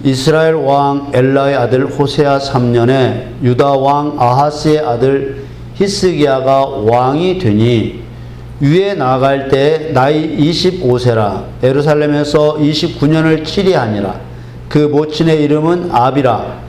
이스라엘 왕 엘라의 아들 호세아 3년에 유다 왕 아하스의 아들 히스기야가 왕이 되니 위에 나아갈 때 나이 25세라 예루살렘에서 29년을 치리하니라. 그 모친의 이름은 아비라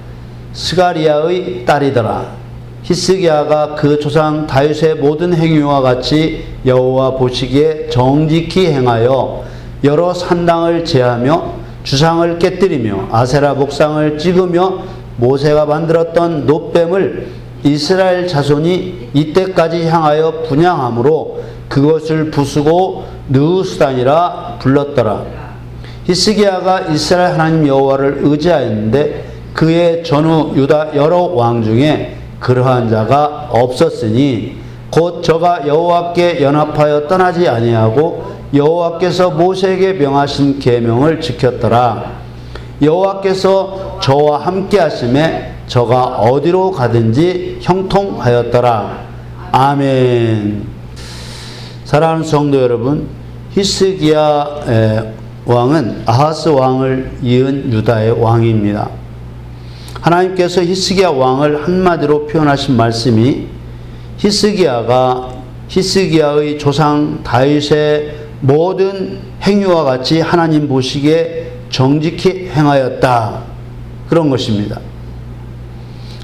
스가리아의 딸이더라. 히스기야가 그 조상 다윗의 모든 행위와 같이 여호와 보시기에 정직히 행하여 여러 산당을 제하며 주상을 깨뜨리며 아세라 목상을 찍으며 모세가 만들었던 놋뱀을 이스라엘 자손이 이때까지 향하여 분향함으로 그것을 부수고 느우스단이라 불렀더라. 히스기야가 이스라엘 하나님 여호와를 의지하였는데 그의 전후 유다 여러 왕 중에 그러한 자가 없었으니 곧 저가 여호와께 연합하여 떠나지 아니하고 여호와께서 모세에게 명하신 계명을 지켰더라. 여호와께서 저와 함께 하심에 저가 어디로 가든지 형통하였더라. 아멘. 사랑하는 성도 여러분, 히스기야 왕은 아하스 왕을 이은 유다의 왕입니다. 하나님께서 히스기야 왕을 한마디로 표현하신 말씀이 히스기야의 조상 다윗의 모든 행위와 같이 하나님 보시기에 정직히 행하였다. 그런 것입니다.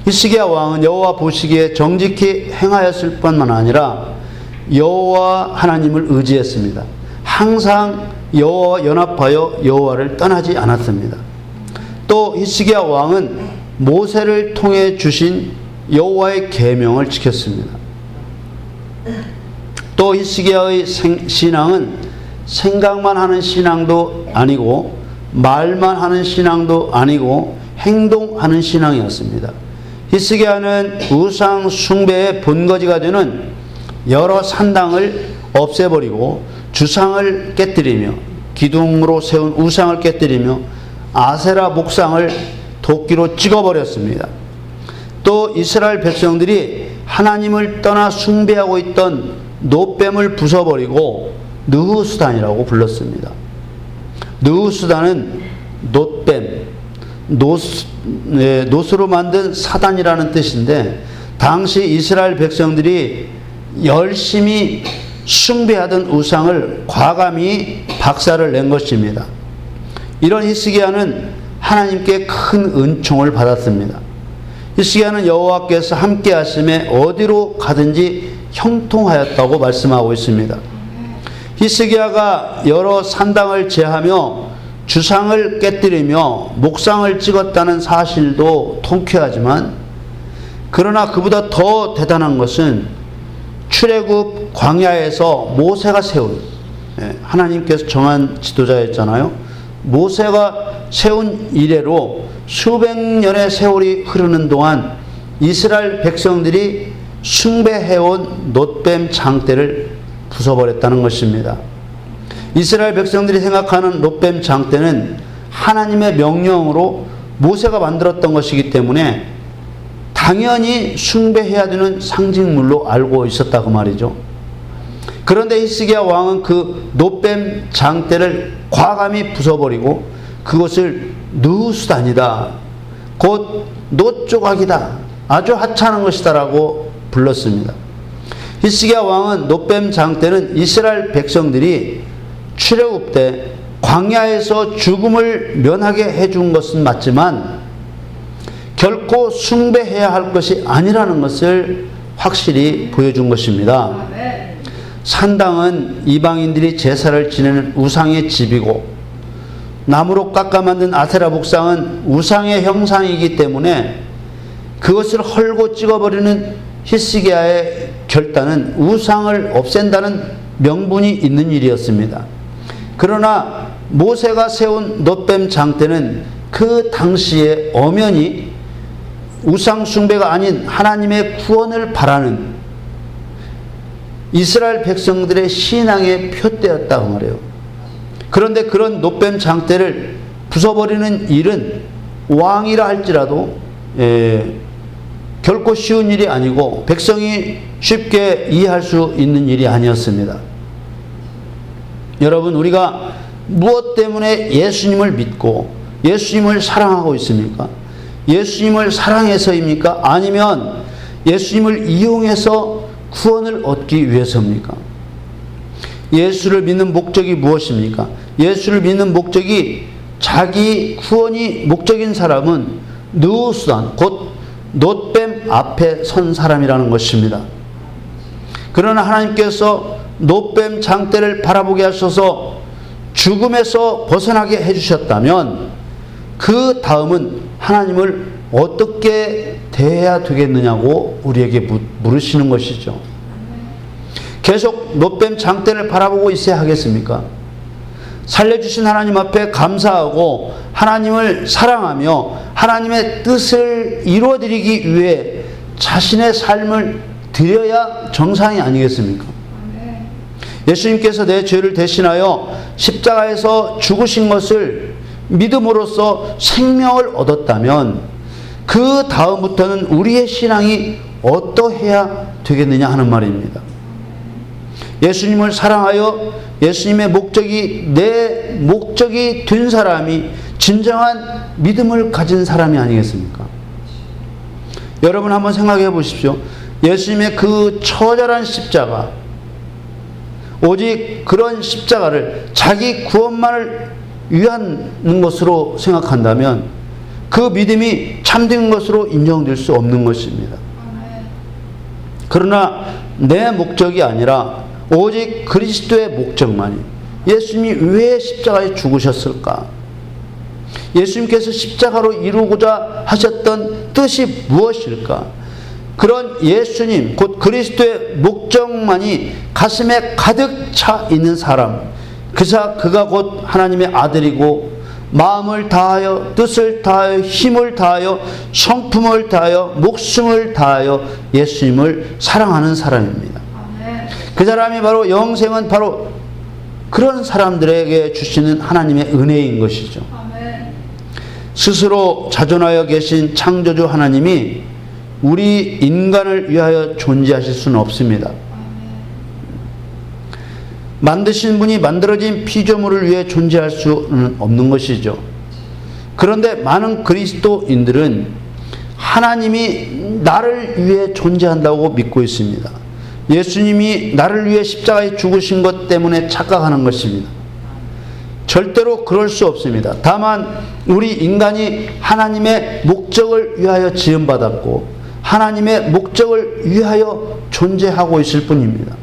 히스기야 왕은 여호와 보시기에 정직히 행하였을 뿐만 아니라 여호와 하나님을 의지했습니다. 항상 여호와와 연합하여 여호와를 떠나지 않았습니다. 또 히스기야 왕은 모세를 통해 주신 여호와의 계명을 지켰습니다. 또 히스기야의 신앙은 생각만 하는 신앙도 아니고 말만 하는 신앙도 아니고 행동하는 신앙이었습니다. 히스기야는 우상 숭배의 본거지가 되는 여러 산당을 없애버리고 주상을 깨뜨리며 기둥으로 세운 우상을 깨뜨리며 아세라 목상을 도끼로 찍어버렸습니다. 또 이스라엘 백성들이 하나님을 떠나 숭배하고 있던 놋뱀을 부숴버리고 느후스단이라고 불렀습니다. 느후스단은 놋뱀, 놋으로 만든 사단이라는 뜻인데 당시 이스라엘 백성들이 열심히 숭배하던 우상을 과감히 박살을 낸 것입니다. 이런 히스기야는 하나님께 큰 은총을 받았습니다. 히스기야는 여호와께서 함께 하심에 어디로 가든지 형통하였다고 말씀하고 있습니다. 히스기야가 여러 산당을 제하며 주상을 깨뜨리며 목상을 찍었다는 사실도 통쾌하지만 그러나 그보다 더 대단한 것은 출애굽 광야에서 모세가 세운 하나님께서 정한 지도자였잖아요. 모세가 세운 이래로 수백 년의 세월이 흐르는 동안 이스라엘 백성들이 숭배해온 놋뱀 장대를 부숴버렸다는 것입니다. 이스라엘 백성들이 생각하는 놋뱀 장대는 하나님의 명령으로 모세가 만들었던 것이기 때문에 당연히 숭배해야 되는 상징물로 알고 있었다 그 말이죠. 그런데 히스기야 왕은 그 놋뱀 장대를 과감히 부숴버리고 그것을 느후스단이다, 곧 놋조각이다, 아주 하찮은 것이다라고 불렀습니다. 히스기야 왕은 놋뱀 장대는 이스라엘 백성들이 출애굽 때 광야에서 죽음을 면하게 해준 것은 맞지만 결코 숭배해야 할 것이 아니라는 것을 확실히 보여준 것입니다. 산당은 이방인들이 제사를 지내는 우상의 집이고 나무로 깎아 만든 아세라 목상은 우상의 형상이기 때문에 그것을 헐고 찍어버리는 히스기야의 결단은 우상을 없앤다는 명분이 있는 일이었습니다. 그러나 모세가 세운 놋뱀 장대는 그 당시에 엄연히 우상 숭배가 아닌 하나님의 구원을 바라는 이스라엘 백성들의 신앙의 표대였다고 말해요. 그런데 그런 놋뱀 장대를 부숴버리는 일은 왕이라 할지라도 결코 쉬운 일이 아니고 백성이 쉽게 이해할 수 있는 일이 아니었습니다. 여러분, 우리가 무엇 때문에 예수님을 믿고 예수님을 사랑하고 있습니까? 예수님을 사랑해서입니까? 아니면 예수님을 이용해서 구원을 얻기 위해서입니까? 예수를 믿는 목적이 무엇입니까? 예수를 믿는 목적이 자기 구원이 목적인 사람은 누수단, 곧 놋뱀 앞에 선 사람이라는 것입니다. 그러나 하나님께서 놋뱀 장대를 바라보게 하셔서 죽음에서 벗어나게 해주셨다면 그 다음은 하나님을 어떻게 대해야 되겠느냐고 우리에게 물으시는 것이죠. 계속 놋뱀 장대를 바라보고 있어야 하겠습니까? 살려주신 하나님 앞에 감사하고 하나님을 사랑하며 하나님의 뜻을 이루어드리기 위해 자신의 삶을 드려야 정상이 아니겠습니까? 예수님께서 내 죄를 대신하여 십자가에서 죽으신 것을 믿음으로써 생명을 얻었다면 그 다음부터는 우리의 신앙이 어떠해야 되겠느냐 하는 말입니다. 예수님을 사랑하여 예수님의 목적이 내 목적이 된 사람이 진정한 믿음을 가진 사람이 아니겠습니까? 여러분 한번 생각해 보십시오. 예수님의 그 처절한 십자가, 오직 그런 십자가를 자기 구원만을 위한 것으로 생각한다면 그 믿음이 참된 것으로 인정될 수 없는 것입니다. 그러나 내 목적이 아니라 오직 그리스도의 목적만이, 예수님이 왜 십자가에 죽으셨을까? 예수님께서 십자가로 이루고자 하셨던 뜻이 무엇일까? 그런 예수님, 곧 그리스도의 목적만이 가슴에 가득 차 있는 사람, 그가 곧 하나님의 아들이고 마음을 다하여 뜻을 다하여 힘을 다하여 성품을 다하여 목숨을 다하여 예수님을 사랑하는 사람입니다. 그 사람이 바로 영생은 바로 그런 사람들에게 주시는 하나님의 은혜인 것이죠. 스스로 자존하여 계신 창조주 하나님이 우리 인간을 위하여 존재하실 수는 없습니다. 만드신 분이 만들어진 피조물을 위해 존재할 수는 없는 것이죠. 그런데 많은 그리스도인들은 하나님이 나를 위해 존재한다고 믿고 있습니다. 예수님이 나를 위해 십자가에 죽으신 것 때문에 착각하는 것입니다. 절대로 그럴 수 없습니다. 다만 우리 인간이 하나님의 목적을 위하여 지음받았고 하나님의 목적을 위하여 존재하고 있을 뿐입니다.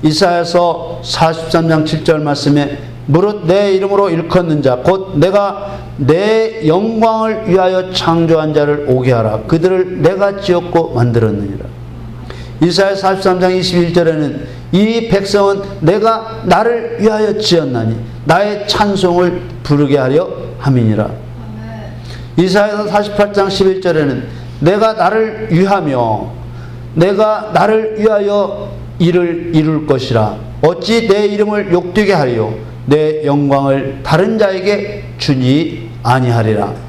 이사야서 43장 7절 말씀에 무릇 내 이름으로 일컫는 자 곧 내가 내 영광을 위하여 창조한 자를 오게 하라. 그들을 내가 지었고 만들었느니라. 이사야 43장 21절에는 이 백성은 내가 나를 위하여 지었나니 나의 찬송을 부르게 하려 함이니라. 이사야 48장 11절에는 내가 나를 위하며 내가 나를 위하여 일을 이룰 것이라. 어찌 내 이름을 욕되게 하리요 내 영광을 다른 자에게 주지 아니하리라.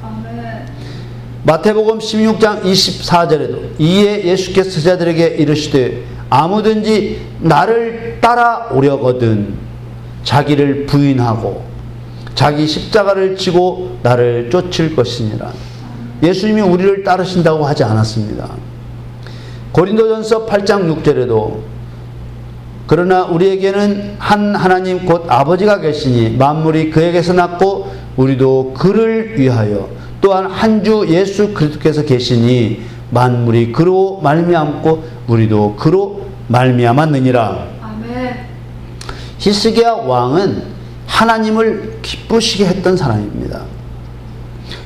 마태복음 16장 24절에도 이에 예수께서 제자들에게 이르시되 아무든지 나를 따라오려거든 자기를 부인하고 자기 십자가를 지고 나를 쫓을 것이니라. 예수님이 우리를 따르신다고 하지 않았습니다. 고린도전서 8장 6절에도 그러나 우리에게는 한 하나님 곧 아버지가 계시니 만물이 그에게서 났고 우리도 그를 위하여 또한 한 주 예수 그리스도께서 계시니 만물이 그로 말미암고 우리도 그로 말미암았느니라. 아멘. 히스기야 왕은 하나님을 기쁘시게 했던 사람입니다.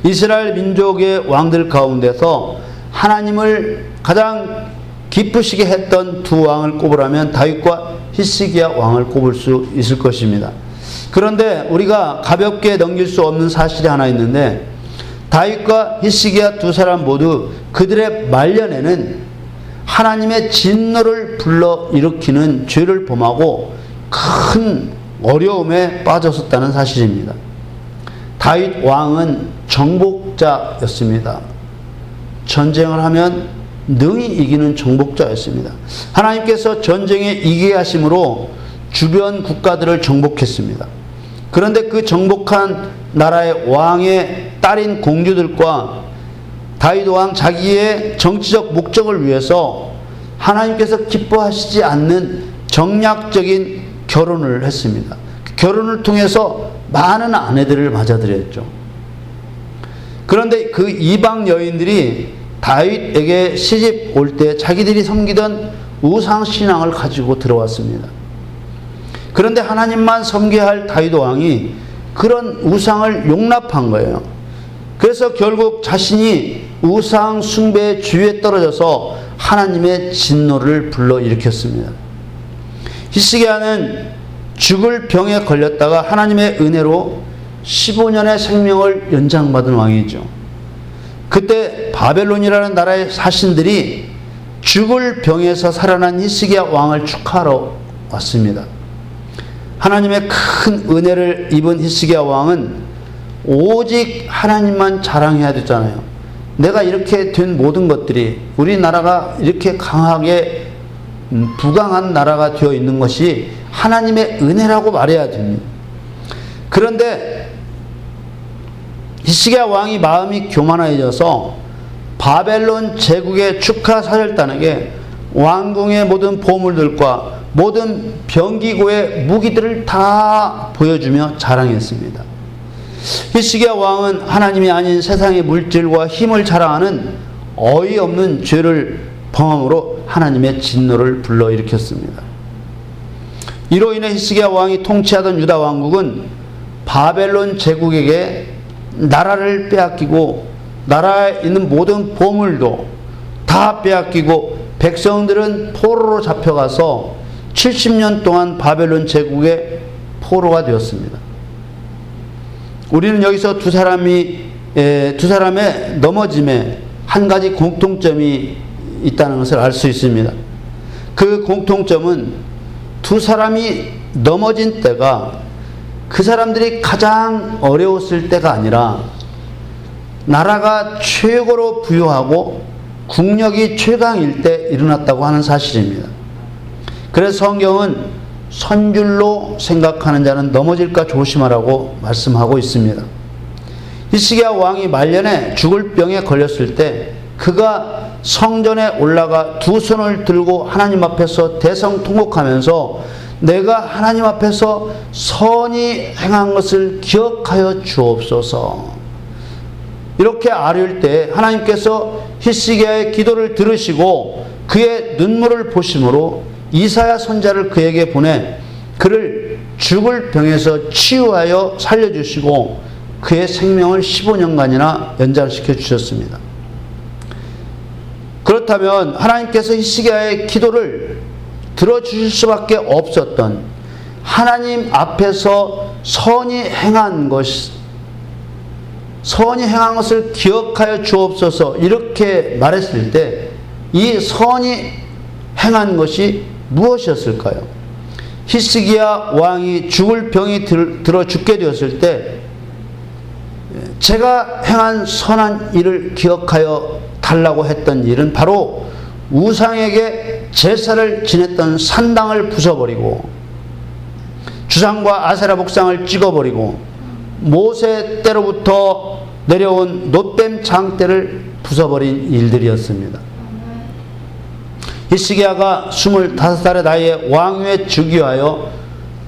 이스라엘 민족의 왕들 가운데서 하나님을 가장 기쁘시게 했던 두 왕을 꼽으라면 다윗과 히스기야 왕을 꼽을 수 있을 것입니다. 그런데 우리가 가볍게 넘길 수 없는 사실이 하나 있는데 다윗과 히스기야 두 사람 모두 그들의 말년에는 하나님의 진노를 불러 일으키는 죄를 범하고 큰 어려움에 빠졌었다는 사실입니다. 다윗 왕은 정복자였습니다. 전쟁을 하면 능히 이기는 정복자였습니다. 하나님께서 전쟁에 이기게 하심으로 주변 국가들을 정복했습니다. 그런데 그 정복한 나라의 왕의 딸인 공주들과 다윗 왕 자기의 정치적 목적을 위해서 하나님께서 기뻐하시지 않는 정략적인 결혼을 했습니다. 결혼을 통해서 많은 아내들을 맞아들였죠. 그런데 그 이방 여인들이 다윗에게 시집 올 때 자기들이 섬기던 우상신앙을 가지고 들어왔습니다. 그런데 하나님만 섬겨야 할 다윗 왕이 그런 우상을 용납한 거예요. 그래서 결국 자신이 우상 숭배의 주위에 떨어져서 하나님의 진노를 불러일으켰습니다. 히스기야는 죽을 병에 걸렸다가 하나님의 은혜로 15년의 생명을 연장받은 왕이죠. 그때 바벨론이라는 나라의 사신들이 죽을 병에서 살아난 히스기야 왕을 축하하러 왔습니다. 하나님의 큰 은혜를 입은 히스기야 왕은 오직 하나님만 자랑해야 되잖아요. 내가 이렇게 된 모든 것들이, 우리나라가 이렇게 강하게 부강한 나라가 되어 있는 것이 하나님의 은혜라고 말해야 됩니다. 그런데 히스기야 왕이 마음이 교만해져서 바벨론 제국의 축하 사절단에게 왕궁의 모든 보물들과 모든 병기고의 무기들을 다 보여주며 자랑했습니다. 히스기야 왕은 하나님이 아닌 세상의 물질과 힘을 자랑하는 어이없는 죄를 범함으로 하나님의 진노를 불러일으켰습니다. 이로 인해 히스기야 왕이 통치하던 유다 왕국은 바벨론 제국에게 나라를 빼앗기고 나라에 있는 모든 보물도 다 빼앗기고 백성들은 포로로 잡혀가서 70년 동안 바벨론 제국의 포로가 되었습니다. 우리는 여기서 두 사람의 넘어짐에 한 가지 공통점이 있다는 것을 알 수 있습니다. 그 공통점은 두 사람이 넘어진 때가 그 사람들이 가장 어려웠을 때가 아니라 나라가 최고로 부유하고 국력이 최강일 때 일어났다고 하는 사실입니다. 그래서 성경은 선줄로 생각하는 자는 넘어질까 조심하라고 말씀하고 있습니다. 히스기야 왕이 말년에 죽을 병에 걸렸을 때 그가 성전에 올라가 두 손을 들고 하나님 앞에서 대성통곡하면서 내가 하나님 앞에서 선히 행한 것을 기억하여 주옵소서, 이렇게 아뢰올 때 하나님께서 히스기야의 기도를 들으시고 그의 눈물을 보심으로 이사야 선지자를 그에게 보내 그를 죽을 병에서 치유하여 살려주시고 그의 생명을 15년간이나 연장시켜 주셨습니다. 그렇다면 하나님께서 히스기야의 기도를 들어주실 수밖에 없었던, 하나님 앞에서 선히 행한 것을 기억하여 주옵소서 이렇게 말했을 때 이 선히 행한 것이 무엇이었을까요? 히스기야 왕이 죽을 병이 들어 죽게 되었을 때 제가 행한 선한 일을 기억하여 달라고 했던 일은 바로 우상에게 제사를 지냈던 산당을 부숴버리고 주상과 아세라 목상을 찍어버리고 모세 때로부터 내려온 놋뱀 장대를 부숴버린 일들이었습니다. 히스기야가 25살의 나이에 왕위에 즉위하여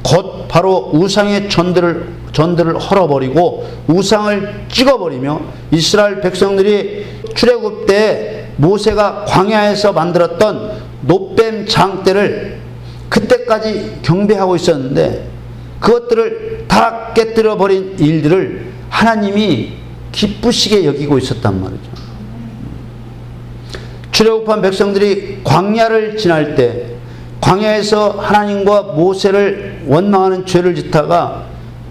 곧 바로 우상의 전들을 헐어버리고 우상을 찍어버리며 이스라엘 백성들이 출애굽 때 모세가 광야에서 만들었던 놋뱀 장대를 그때까지 경배하고 있었는데 그것들을 다 깨뜨려 버린 일들을 하나님이 기쁘시게 여기고 있었단 말이죠. 출애굽한 백성들이 광야를 지날 때 광야에서 하나님과 모세를 원망하는 죄를 짓다가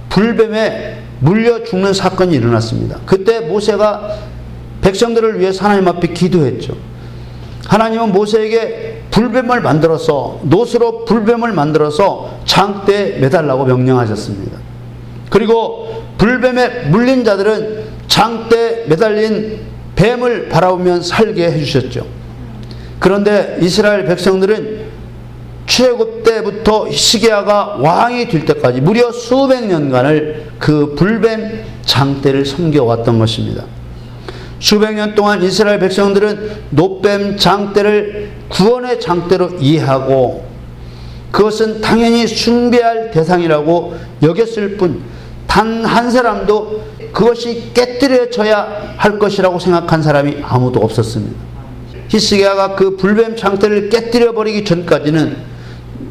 불뱀에 물려 죽는 사건이 일어났습니다. 그때 모세가 백성들을 위해서 하나님 앞에 기도했죠. 하나님은 모세에게 불뱀을 만들어서, 놋으로 불뱀을 만들어서 장대에 매달라고 명령하셨습니다. 그리고 불뱀에 물린 자들은 장대에 매달린 뱀을 바라보면 살게 해주셨죠. 그런데 이스라엘 백성들은 출애굽 때부터 히스기야가 왕이 될 때까지 무려 수백 년간을 그 불뱀 장대를 섬겨왔던 것입니다. 수백 년 동안 이스라엘 백성들은 놋뱀 장대를 구원의 장대로 이해하고 그것은 당연히 숭배할 대상이라고 여겼을 뿐 단 한 사람도 그것이 깨뜨려져야 할 것이라고 생각한 사람이 아무도 없었습니다. 히스기야가 그 불뱀 장대를 깨뜨려 버리기 전까지는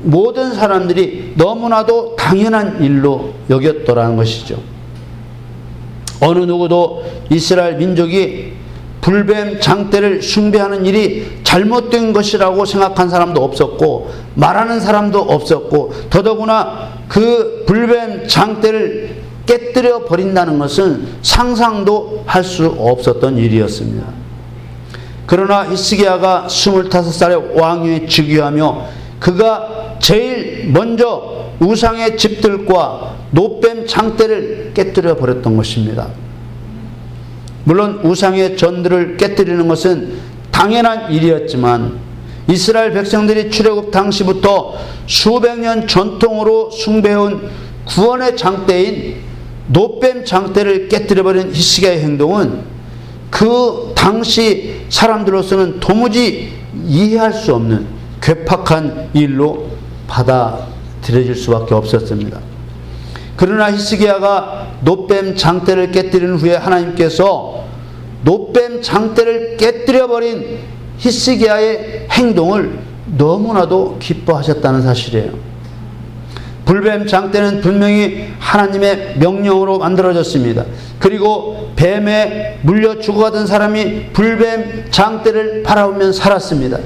모든 사람들이 너무나도 당연한 일로 여겼더라는 것이죠. 어느 누구도 이스라엘 민족이 불뱀 장대를 숭배하는 일이 잘못된 것이라고 생각한 사람도 없었고 말하는 사람도 없었고 더더구나 그 불뱀 장대를 깨뜨려 버린다는 것은 상상도 할 수 없었던 일이었습니다. 그러나 히스기야가 25살에 왕위에 즉위하며 그가 제일 먼저 우상의 집들과 놋뱀 장대를 깨뜨려 버렸던 것입니다. 물론 우상의 전들을 깨뜨리는 것은 당연한 일이었지만 이스라엘 백성들이 출애굽 당시부터 수백 년 전통으로 숭배해온 구원의 장대인 놋뱀 장대를 깨뜨려버린 히스기야의 행동은 그 당시 사람들로서는 도무지 이해할 수 없는 괴팍한 일로 받아들여질 수밖에 없었습니다. 그러나 히스기야가 놋뱀 장대를 깨뜨린 후에 하나님께서 놋뱀 장대를 깨뜨려버린 히스기야의 행동을 너무나도 기뻐하셨다는 사실이에요. 불뱀 장대는 분명히 하나님의 명령으로 만들어졌습니다. 그리고 뱀에 물려 죽어가던 사람이 불뱀 장대를 바라보며 살았습니다.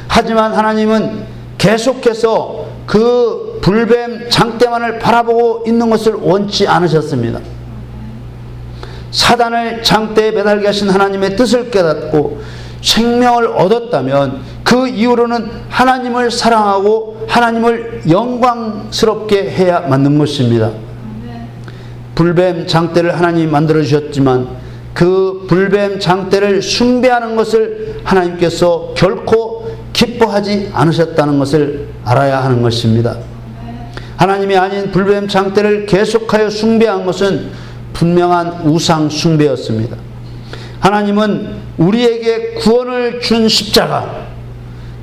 하지만 하나님은 계속해서 그 불뱀 장대만을 바라보고 있는 것을 원치 않으셨습니다. 사단을 장대에 매달게 하신 하나님의 뜻을 깨닫고 생명을 얻었다면 그 이후로는 하나님을 사랑하고 하나님을 영광스럽게 해야 맞는 것입니다. 불뱀 장대를 하나님이 만들어주셨지만 그 불뱀 장대를 숭배하는 것을 하나님께서 결코 기뻐하지 않으셨다는 것을 알아야 하는 것입니다. 하나님이 아닌 불뱀 장대를 계속하여 숭배한 것은 분명한 우상 숭배였습니다. 하나님은 우리에게 구원을 준 십자가,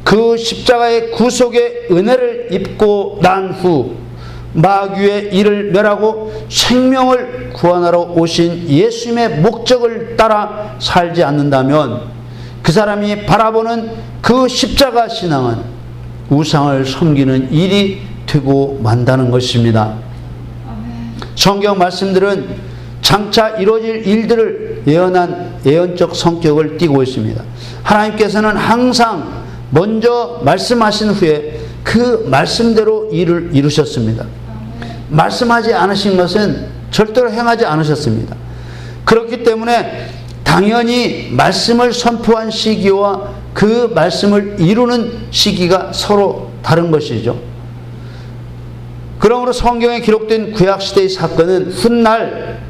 그 십자가의 구속의 은혜를 입고 난 후 마귀의 일을 멸하고 생명을 구원하러 오신 예수님의 목적을 따라 살지 않는다면 그 사람이 바라보는 그 십자가 신앙은 우상을 섬기는 일이 되고 만다는 것입니다. 성경 말씀들은 장차 이루어질 일들을 예언한 예언적 성격을 띠고 있습니다. 하나님께서는 항상 먼저 말씀하신 후에 그 말씀대로 일을 이루셨습니다. 말씀하지 않으신 것은 절대로 행하지 않으셨습니다. 그렇기 때문에 당연히 말씀을 선포한 시기와 그 말씀을 이루는 시기가 서로 다른 것이죠. 그러므로 성경에 기록된 구약시대의 사건은 훗날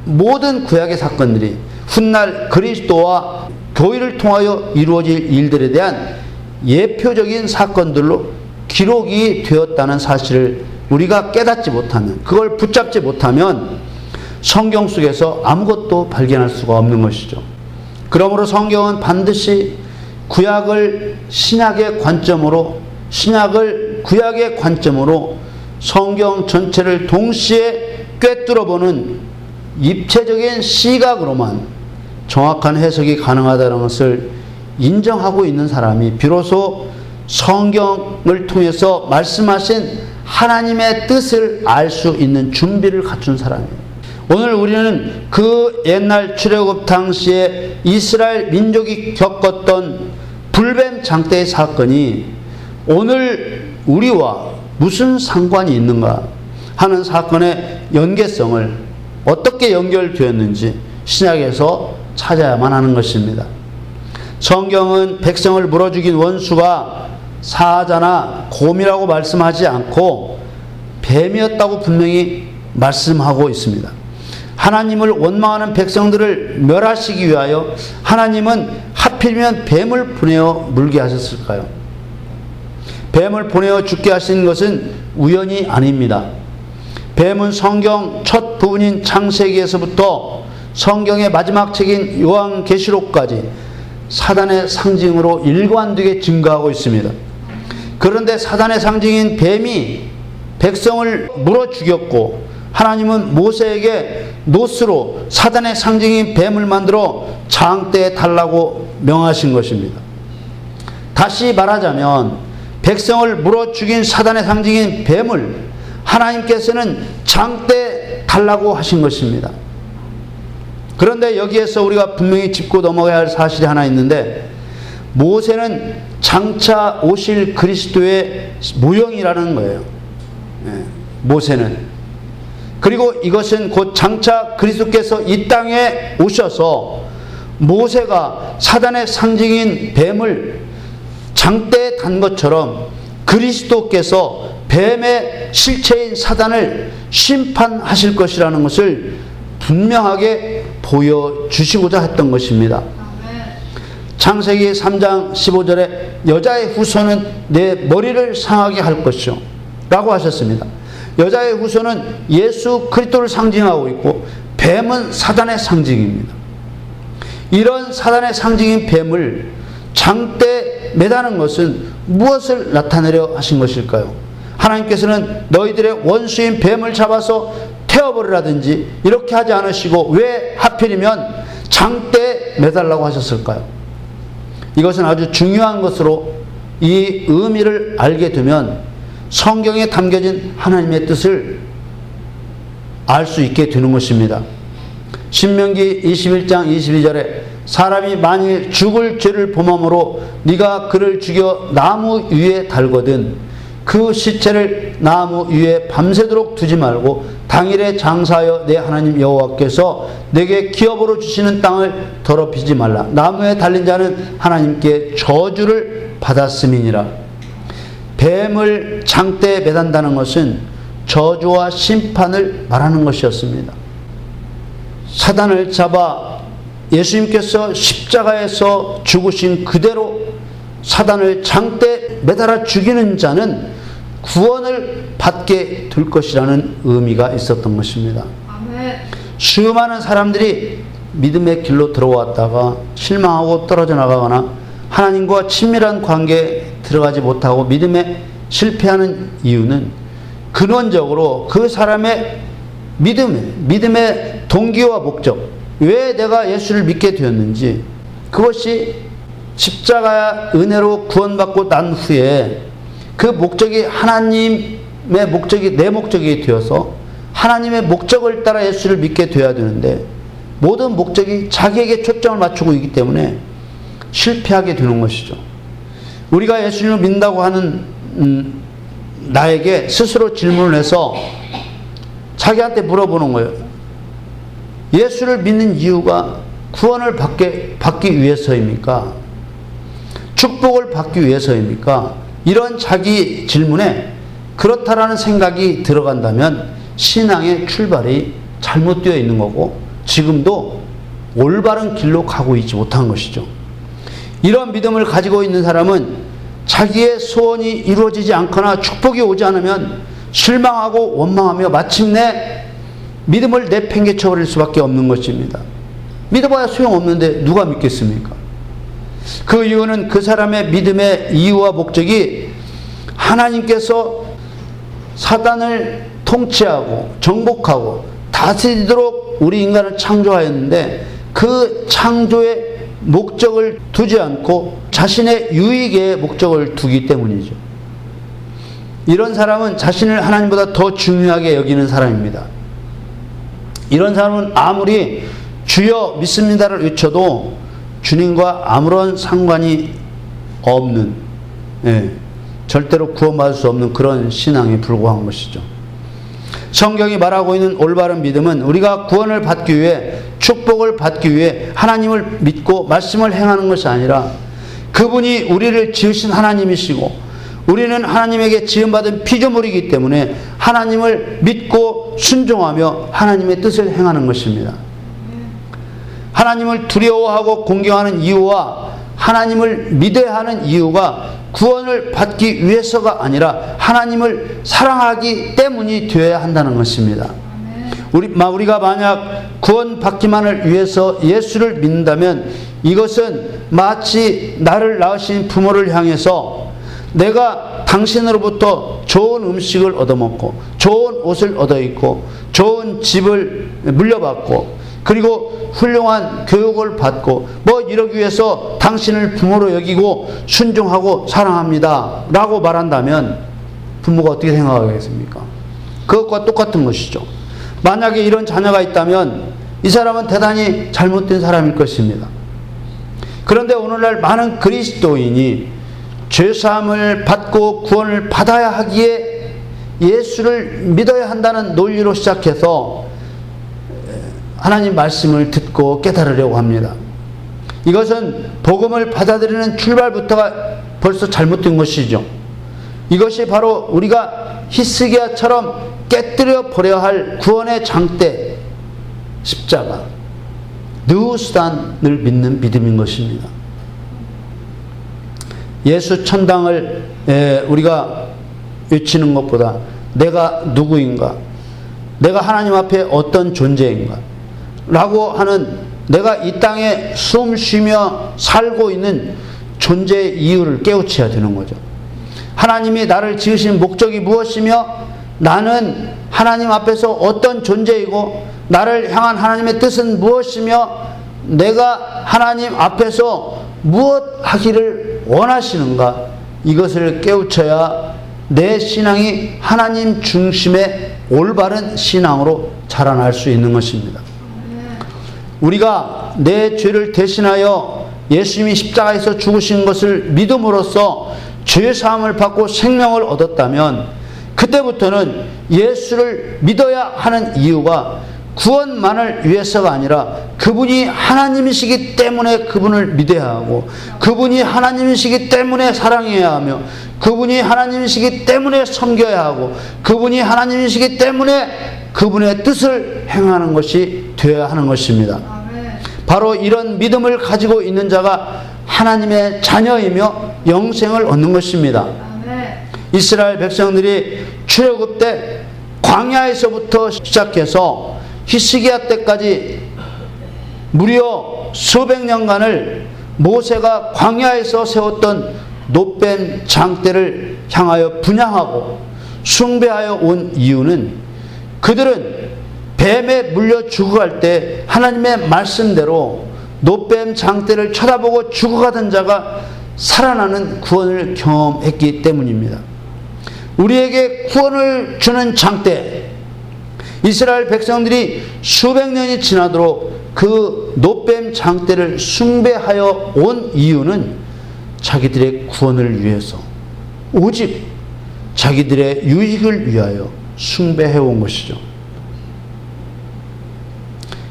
모든 구약의 사건들이 훗날 그리스도와 교회를 통하여 이루어질 일들에 대한 예표적인 사건들로 기록이 되었다는 사실을 우리가 깨닫지 못하면, 그걸 붙잡지 못하면 성경 속에서 아무것도 발견할 수가 없는 것이죠. 그러므로 성경은 반드시 구약을 신약의 관점으로, 신약을 구약의 관점으로 성경 전체를 동시에 꿰뚫어보는 입체적인 시각으로만 정확한 해석이 가능하다는 것을 인정하고 있는 사람이 비로소 성경을 통해서 말씀하신 하나님의 뜻을 알 수 있는 준비를 갖춘 사람이에요. 오늘 우리는 그 옛날 출애굽 당시에 이스라엘 민족이 겪었던 불뱀 장대의 사건이 오늘 우리와 무슨 상관이 있는가 하는 사건의 연계성을 어떻게 연결되었는지 신약에서 찾아야만 하는 것입니다. 성경은 백성을 물어죽인 원수가 사자나 곰이라고 말씀하지 않고 뱀이었다고 분명히 말씀하고 있습니다. 하나님을 원망하는 백성들을 멸하시기 위하여 하나님은 하필이면 뱀을 보내어 물게 하셨을까요? 뱀을 보내어 죽게 하신 것은 우연이 아닙니다. 뱀은 성경 첫 부분인 창세기에서부터 성경의 마지막 책인 요한계시록까지 사단의 상징으로 일관되게 증가하고 있습니다. 그런데 사단의 상징인 뱀이 백성을 물어 죽였고, 하나님은 모세에게 노스로 사단의 상징인 뱀을 만들어 장대에 달라고 명하신 것입니다. 다시 말하자면 백성을 물어 죽인 사단의 상징인 뱀을 하나님께서는 장대에 달라고 하신 것입니다. 그런데 여기에서 우리가 분명히 짚고 넘어가야 할 사실이 하나 있는데, 모세는 장차 오실 그리스도의 모형이라는 거예요. 모세는. 그리고 이것은 곧 장차 그리스도께서 이 땅에 오셔서 모세가 사단의 상징인 뱀을 장대에 단 것처럼 그리스도께서 뱀의 실체인 사단을 심판하실 것이라는 것을 분명하게 보여주시고자 했던 것입니다. 창세기 3장 15절에 여자의 후손은 내 머리를 상하게 할 것이요 라고 하셨습니다. 여자의 후손은 예수 그리스도를 상징하고 있고, 뱀은 사단의 상징입니다. 이런 사단의 상징인 뱀을 장대에 매다는 것은 무엇을 나타내려 하신 것일까요? 하나님께서는 너희들의 원수인 뱀을 잡아서 태워버리라든지 이렇게 하지 않으시고 왜 하필이면 장대에 매달라고 하셨을까요? 이것은 아주 중요한 것으로 이 의미를 알게 되면 성경에 담겨진 하나님의 뜻을 알 수 있게 되는 것입니다. 신명기 21장 22절에 사람이 만일 죽을 죄를 범함으로 네가 그를 죽여 나무 위에 달거든 그 시체를 나무 위에 밤새도록 두지 말고 당일에 장사하여 내 하나님 여호와께서 내게 기업으로 주시는 땅을 더럽히지 말라. 나무에 달린 자는 하나님께 저주를 받았음이니라. 뱀을 장대에 매단다는 것은 저주와 심판을 말하는 것이었습니다. 사단을 잡아 예수님께서 십자가에서 죽으신 그대로 사단을 장대에 매달아 죽이는 자는 구원을 받게 될 것이라는 의미가 있었던 것입니다. 아멘. 수많은 사람들이 믿음의 길로 들어왔다가 실망하고 떨어져 나가거나 하나님과 친밀한 관계에 들어가지 못하고 믿음에 실패하는 이유는 근원적으로 그 사람의 믿음의 동기와 목적, 왜 내가 예수를 믿게 되었는지, 그것이 십자가 은혜로 구원받고 난 후에 그 목적이 하나님의 목적이 내 목적이 되어서 하나님의 목적을 따라 예수를 믿게 되어야 되는데, 모든 목적이 자기에게 초점을 맞추고 있기 때문에 실패하게 되는 것이죠. 우리가 예수님을 믿는다고 하는 나에게 스스로 질문을 해서 자기한테 물어보는 거예요. 예수를 믿는 이유가 구원을 받기 위해서입니까? 축복을 받기 위해서입니까? 이런 자기 질문에 그렇다라는 생각이 들어간다면 신앙의 출발이 잘못되어 있는 거고 지금도 올바른 길로 가고 있지 못한 것이죠. 이런 믿음을 가지고 있는 사람은 자기의 소원이 이루어지지 않거나 축복이 오지 않으면 실망하고 원망하며 마침내 믿음을 내팽개쳐버릴 수밖에 없는 것입니다. 믿어봐야 소용없는데 누가 믿겠습니까? 그 이유는 그 사람의 믿음의 이유와 목적이 하나님께서 사단을 통치하고 정복하고 다스리도록 우리 인간을 창조하였는데 그 창조의 목적을 두지 않고 자신의 유익의 목적을 두기 때문이죠. 이런 사람은 자신을 하나님보다 더 중요하게 여기는 사람입니다. 이런 사람은 아무리 주여 믿습니다를 외쳐도 주님과 아무런 상관이 없는, 절대로 구원받을 수 없는 그런 신앙에 불과한 것이죠. 성경이 말하고 있는 올바른 믿음은 우리가 구원을 받기 위해, 축복을 받기 위해 하나님을 믿고 말씀을 행하는 것이 아니라 그분이 우리를 지으신 하나님이시고 우리는 하나님에게 지음받은 피조물이기 때문에 하나님을 믿고 순종하며 하나님의 뜻을 행하는 것입니다. 하나님을 두려워하고 공경하는 이유와 하나님을 믿어야 하는 이유가 구원을 받기 위해서가 아니라 하나님을 사랑하기 때문이 되어야 한다는 것입니다. 우리가 만약 구원받기만을 위해서 예수를 믿는다면 이것은 마치 나를 낳으신 부모를 향해서 내가 당신으로부터 좋은 음식을 얻어먹고 좋은 옷을 얻어입고 좋은 집을 물려받고 그리고 훌륭한 교육을 받고 이러기 위해서 당신을 부모로 여기고 순종하고 사랑합니다 라고 말한다면 부모가 어떻게 생각하겠습니까? 그것과 똑같은 것이죠. 만약에 이런 자녀가 있다면 이 사람은 대단히 잘못된 사람일 것입니다. 그런데 오늘날 많은 그리스도인이 죄사함을 받고 구원을 받아야 하기에 예수를 믿어야 한다는 논리로 시작해서 하나님 말씀을 듣고 깨달으려고 합니다. 이것은 복음을 받아들이는 출발부터가 벌써 잘못된 것이죠. 이것이 바로 우리가 히스기야처럼 깨뜨려 버려야 할 구원의 장대, 십자가, 느우스단을 믿는 믿음인 것입니다. 예수 천당을 우리가 외치는 것보다 내가 누구인가, 내가 하나님 앞에 어떤 존재인가 라고 하는 내가 이 땅에 숨 쉬며 살고 있는 존재의 이유를 깨우쳐야 되는 거죠. 하나님이 나를 지으신 목적이 무엇이며 나는 하나님 앞에서 어떤 존재이고 나를 향한 하나님의 뜻은 무엇이며 내가 하나님 앞에서 무엇 하기를 원하시는가, 이것을 깨우쳐야 내 신앙이 하나님 중심의 올바른 신앙으로 자라날 수 있는 것입니다. 우리가 내 죄를 대신하여 예수님이 십자가에서 죽으신 것을 믿음으로써 죄사함을 받고 생명을 얻었다면 그때부터는 예수를 믿어야 하는 이유가 구원만을 위해서가 아니라 그분이 하나님이시기 때문에 그분을 믿어야 하고 그분이 하나님이시기 때문에 사랑해야 하며 그분이 하나님이시기 때문에 섬겨야 하고 그분이 하나님이시기 때문에 그분의 뜻을 행하는 것이 되어야 하는 것입니다. 바로 이런 믿음을 가지고 있는 자가 하나님의 자녀이며 영생을 얻는 것입니다. 이스라엘 백성들이 출애굽 때 광야에서부터 시작해서 히스기야 때까지 무려 수백 년간을 모세가 광야에서 세웠던 놋뱀 장대를 향하여 분향하고 숭배하여 온 이유는 그들은 뱀에 물려 죽어갈 때 하나님의 말씀대로 놋뱀 장대를 쳐다보고 죽어가던 자가 살아나는 구원을 경험했기 때문입니다. 우리에게 구원을 주는 장대, 이스라엘 백성들이 수백 년이 지나도록 그 놋뱀 장대를 숭배하여 온 이유는 자기들의 구원을 위해서, 오직 자기들의 유익을 위하여 숭배해 온 것이죠.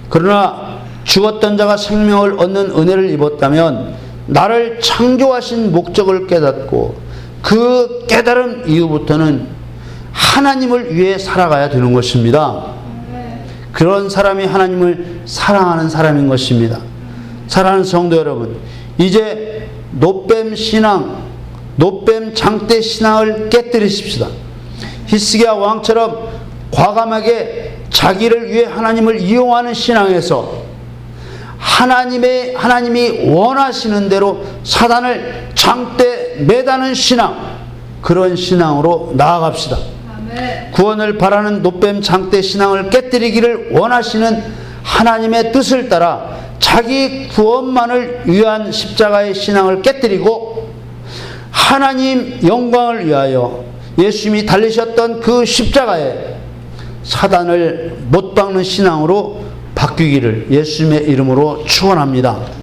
그러나 죽었던 자가 생명을 얻는 은혜를 입었다면 나를 창조하신 목적을 깨닫고 그 깨달은 이후부터는 하나님을 위해 살아가야 되는 것입니다. 그런 사람이 하나님을 사랑하는 사람인 것입니다. 사랑하는 성도 여러분, 이제 놋뱀 신앙, 놋뱀 장대 신앙을 깨뜨리십시다. 히스기야 왕처럼 과감하게 자기를 위해 하나님을 이용하는 신앙에서 하나님이 원하시는 대로 사단을 장대 매다는 신앙, 그런 신앙으로 나아갑시다. 아멘. 구원을 바라는 놋뱀 장대 신앙을 깨뜨리기를 원하시는 하나님의 뜻을 따라 자기 구원만을 위한 십자가의 신앙을 깨뜨리고 하나님 영광을 위하여 예수님이 달리셨던 그 십자가에 사단을 못 박는 신앙으로 바뀌기를 예수님의 이름으로 축원합니다.